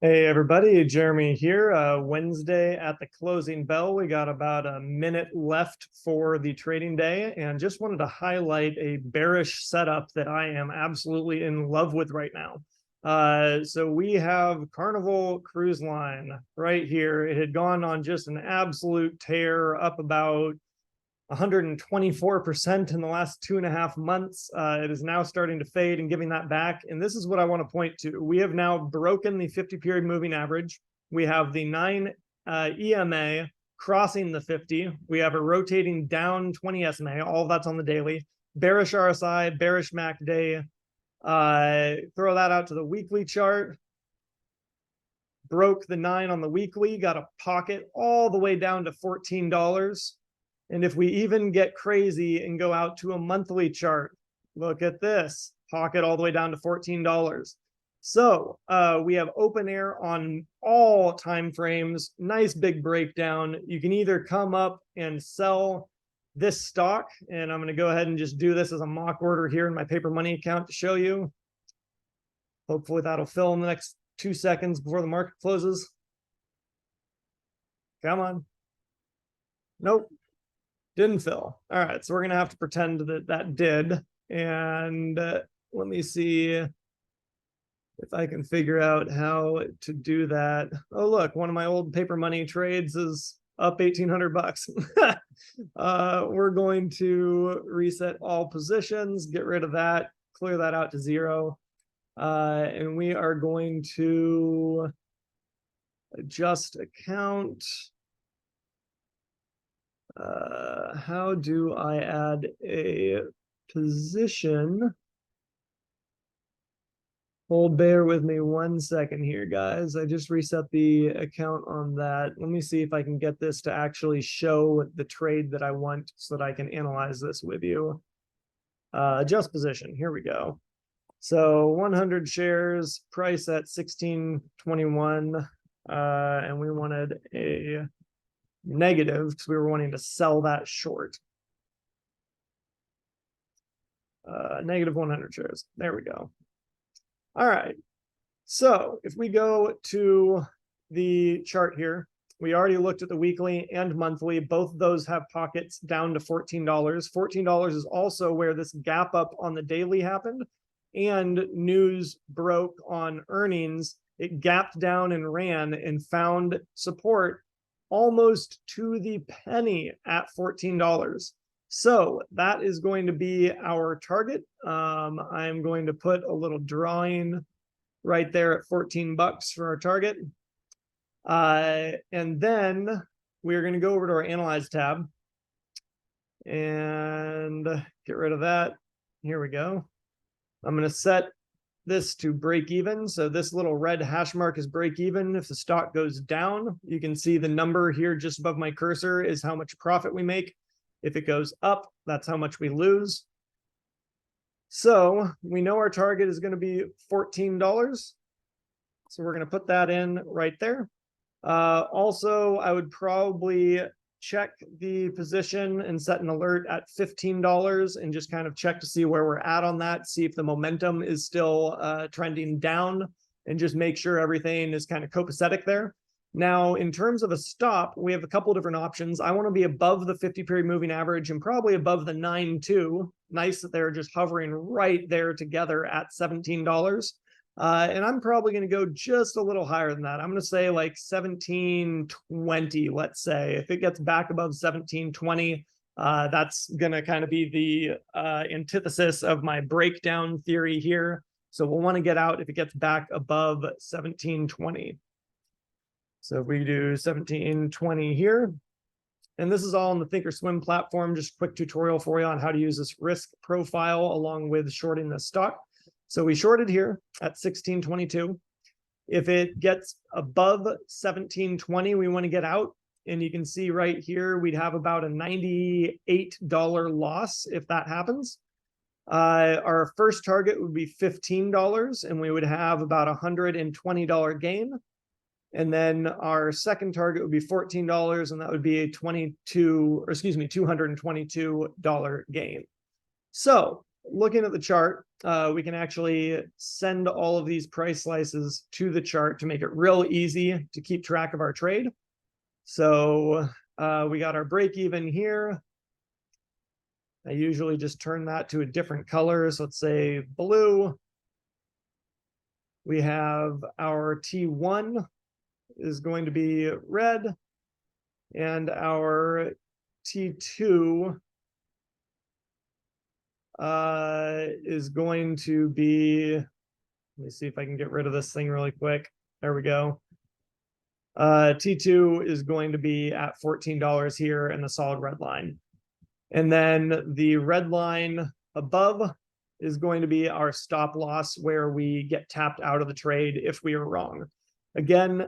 Hey everybody, Jeremy here. Wednesday at the closing bell. We got about a minute left for the trading day and just wanted to highlight a bearish setup that I am absolutely in love with right now. So we have Carnival Cruise Line right here. It had gone on just an absolute tear, up about 124% in the last 2.5 months. It is now starting to fade and giving that back. And this is what I want to point to. We have now broken the 50-period moving average. We have the 9 EMA crossing the 50. We have a rotating down 20 SMA. All of that's on the daily. Bearish RSI, bearish MACD. Throw that out to the weekly chart. Broke the 9 on the weekly, got a pocket all the way down to $14. And if we even get crazy and go out to a monthly chart, look at this, pocket all the way down to $14. So we have open air on all time frames, nice big breakdown. You can either come up and sell this stock, and I'm going to go ahead and just do this as a mock order here in my paper money account to show you. Hopefully that'll fill in the next 2 seconds before the market closes. Come on. Nope. Didn't fill. All right, so we're going to have to pretend that that did. And let me see if I can figure out how to do that. Oh, look, one of my old paper money trades is up 1,800 bucks. We're going to reset all positions, get rid of that, clear that out to 0. And we are going to adjust account. How do I add a position? Bear with me 1 second here, guys. I just reset the account on that. Let me see if I can get this to actually show the trade that I want so that I can analyze this with you. Adjust position. Here we go. So 100 shares, price at 16.21, and we wanted a negative because we were wanting to sell that short. Negative 100 shares. There we go. All right. So if we go to the chart here, we already looked at the weekly and monthly. Both of those have pockets down to $14. $14 is also where this gap up on the daily happened, and news broke on earnings. It gapped down and ran and found support almost to the penny at $14. So that is going to be our target. I'm going to put a little drawing right there at 14 bucks for our target. And then we're going to go over to our Analyze tab and get rid of that. Here we go. I'm going to set this to break even. So this little red hash mark is break even. If the stock goes down, you can see the number here just above my cursor is how much profit we make. If it goes up, that's how much we lose. So we know our target is going to be $14. So we're going to put that in right there. Also, I would probably check the position and set an alert at $15 and just kind of check to see where we're at on that, see if the momentum is still trending down, and just make sure everything is kind of copacetic there. Now, in terms of a stop, we have a couple different options. I want to be above the 50-period moving average and probably above the 9.2. Nice that they're just hovering right there together at $17. And I'm probably going to go just a little higher than that. I'm going to say like 17.20, let's say. If it gets back above 17.20, that's going to kind of be the antithesis of my breakdown theory here. So we'll want to get out if it gets back above 17.20. So if we do 17.20 here, and this is all on the Thinkorswim platform, just a quick tutorial for you on how to use this risk profile along with shorting the stock. So we shorted here at 16.22. If it gets above 17.20, we want to get out. And you can see right here, we'd have about a $98 loss if that happens. Our first target would be $15, and we would have about a $120 gain. And then our second target would be $14, and that would be a $222 gain. So looking at the chart, we can actually send all of these price slices to the chart to make it real easy to keep track of our trade. So we got our break even here. I usually just turn that to a different color. So let's say blue. We have our T1 is going to be red, and our T2 is going to be, let me see if I can get rid of this thing really quick. There we go. T2 is going to be at $14 here in the solid red line. And then the red line above is going to be our stop loss, where we get tapped out of the trade if we are wrong. Again,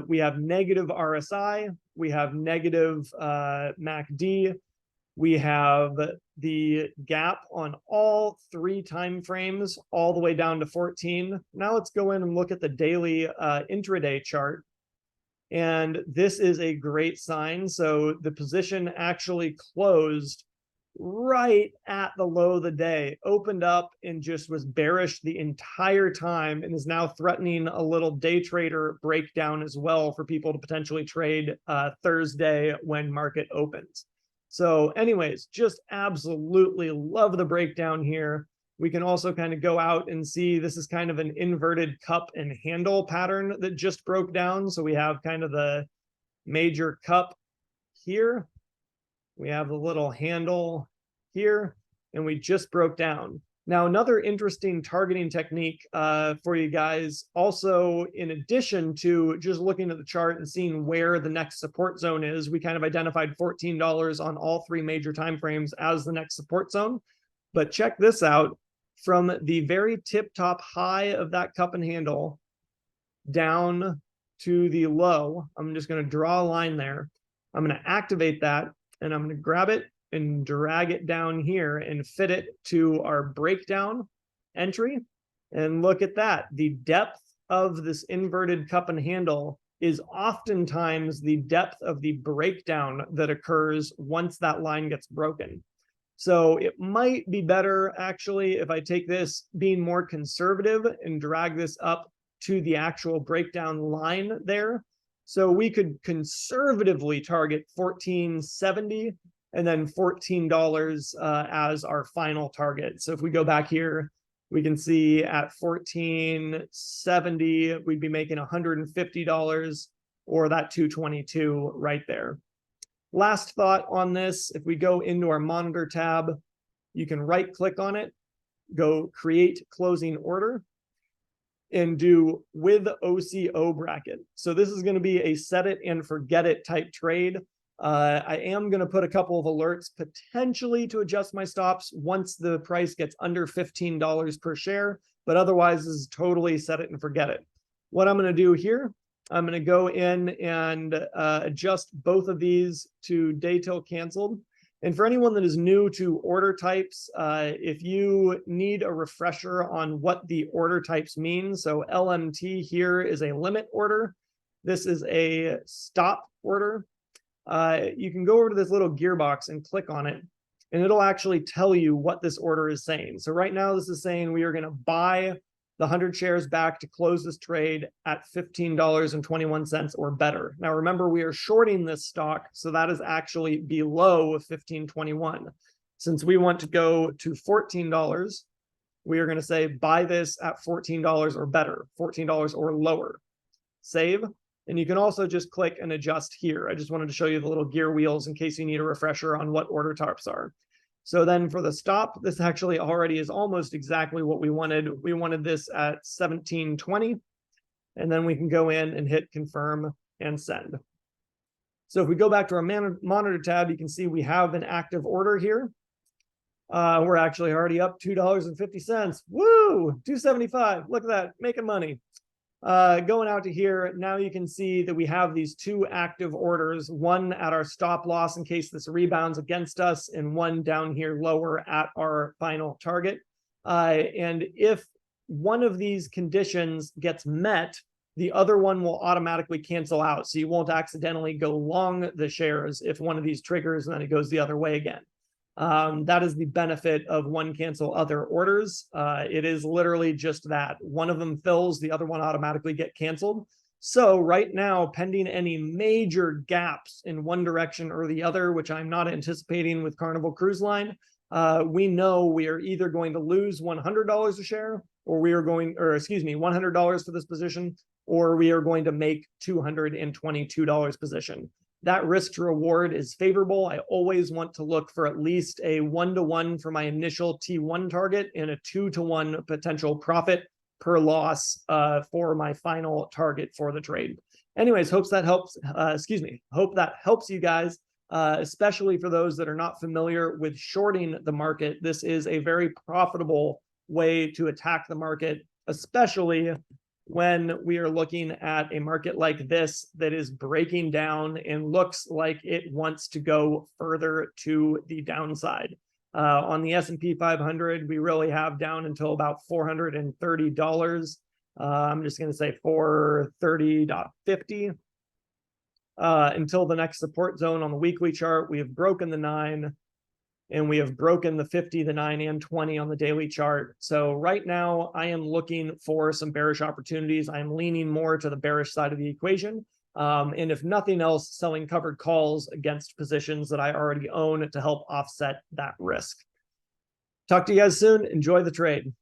we have negative RSI, we have negative MACD, we have the gap on all 3 time frames all the way down to 14. Now let's go in and look at the daily intraday chart. And this is a great sign. So the position actually closed right at the low of the day, opened up and just was bearish the entire time, and is now threatening a little day trader breakdown as well for people to potentially trade Thursday when market opens. So anyways, just absolutely love the breakdown here. We can also kind of go out and see this is kind of an inverted cup and handle pattern that just broke down. So we have kind of the major cup here. We have the little handle here, and we just broke down. Now, another interesting targeting technique for you guys, also in addition to just looking at the chart and seeing where the next support zone is, we kind of identified $14 on all 3 major timeframes as the next support zone. But check this out. From the very tip-top high of that cup and handle down to the low, I'm just going to draw a line there. I'm going to activate that, and I'm going to grab it and drag it down here and fit it to our breakdown entry. And look at that. The depth of this inverted cup and handle is oftentimes the depth of the breakdown that occurs once that line gets broken. So it might be better, actually, if I take this being more conservative and drag this up to the actual breakdown line there. So we could conservatively target 1470 and then $14 as our final target. So if we go back here, we can see at 1470, we'd be making $150, or that 222 right there. Last thought on this, if we go into our monitor tab, you can right click on it, go create closing order, and do with OCO bracket. So this is going to be a set it and forget it type trade. I am going to put a couple of alerts potentially to adjust my stops once the price gets under $15 per share, but otherwise this is totally set it and forget it. What I'm going to do here, I'm going to go in and adjust both of these to day till canceled. And for anyone that is new to order types, if you need a refresher on what the order types mean, so LMT here is a limit order. This is a stop order. You can go over to this little gearbox and click on it, and it'll actually tell you what this order is saying. So right now this is saying we are going to buy the 100 shares back to close this trade at $15.21 or better. Now remember, we are shorting this stock, so that is actually below $15.21. Since we want to go to $14, we are going to say buy this at $14 or better, $14 or lower. Save. And you can also just click and adjust here. I just wanted to show you the little gear wheels in case you need a refresher on what order types are. So then for the stop, this actually already is almost exactly what we wanted. We wanted this at 1720, and then we can go in and hit confirm and send. So if we go back to our monitor tab, you can see we have an active order here. We're actually already up $2.50. Woo! $2.75. Look at that, making money. Going out to here, now you can see that we have these 2 active orders, one at our stop loss in case this rebounds against us, and one down here lower at our final target. And if one of these conditions gets met, the other one will automatically cancel out. So you won't accidentally go long the shares if one of these triggers and then it goes the other way again. That is the benefit of one cancel other orders. It is literally just that. One of them fills, the other one automatically get canceled. So right now, pending any major gaps in one direction or the other, which I'm not anticipating with Carnival Cruise Line, we know we are either going to lose $100 a share, or we are going, or excuse me, $100 for this position, or we are going to make $222 position. That risk to reward is favorable. I always want to look for at least a 1-to-1 for my initial T1 target and a 2-to-1 potential profit per loss for my final target for the trade. Anyways, hope that helps. Hope that helps you guys, especially for those that are not familiar with shorting the market. This is a very profitable way to attack the market, especially when we are looking at a market like this that is breaking down and looks like it wants to go further to the downside. On the S&P 500, we really have down until about $430. I'm just going to say 430.50. Until the next support zone on the weekly chart, we have broken the 9. And we have broken the 50, the 9, and 20 on the daily chart. So right now, I am looking for some bearish opportunities. I'm leaning more to the bearish side of the equation. And if nothing else, selling covered calls against positions that I already own to help offset that risk. Talk to you guys soon. Enjoy the trade.